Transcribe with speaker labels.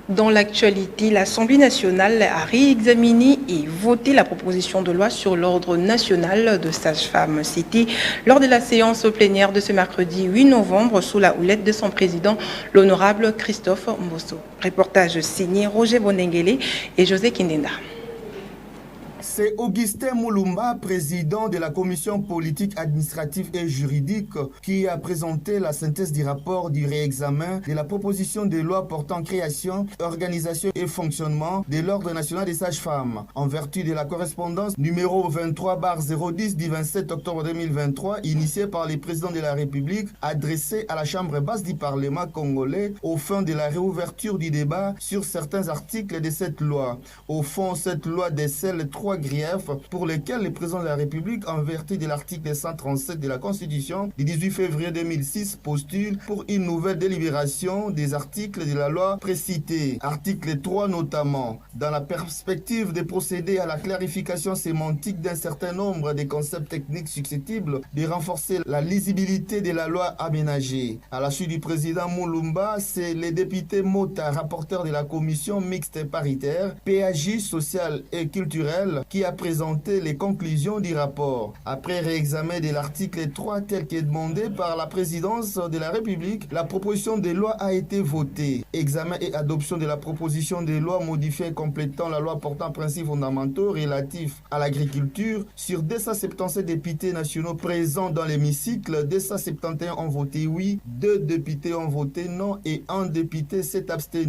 Speaker 1: Dans l'actualité, l'Assemblée nationale a réexaminé et voté la proposition de loi sur l'ordre national de sages-femmes. C'était lors de la séance plénière de ce mercredi 8 novembre sous la houlette de son président, l'honorable Christophe Mbosso. Reportage signé Roger Bonengele et José Kindenda.
Speaker 2: C'est Augustin Moulumba, président de la commission politique, administrative et juridique, qui a présenté la synthèse du rapport du réexamen de la proposition de loi portant création, organisation et fonctionnement de l'Ordre national des sages-femmes. En vertu de la correspondance numéro 23/010 du 27 octobre 2023, initiée par le président de la République, adressée à la Chambre basse du Parlement congolais au fin de la réouverture du débat sur certains articles de cette loi. Au fond, cette loi décèle trois griefs pour lesquels le président de la République, en vertu de l'article 137 de la Constitution du 18 février 2006, postule pour une nouvelle délibération des articles de la loi précitée. Article 3 notamment, dans la perspective de procéder à la clarification sémantique d'un certain nombre de concepts techniques susceptibles de renforcer la lisibilité de la loi aménagée. À la suite du président Moulumba, c'est le député Mota, rapporteur de la commission mixte paritaire, PAJ social et culturel, qui a présenté les conclusions du rapport. Après réexamen de l'article 3 tel que demandé par la présidence de la République, la proposition de loi a été votée. Examen et adoption de la proposition de loi modifiée et complétant la loi portant principes fondamentaux relatifs à l'agriculture. Sur 277 députés nationaux présents dans l'hémicycle, 271 ont voté oui, 2 députés ont voté non et 1 député s'est abstenu.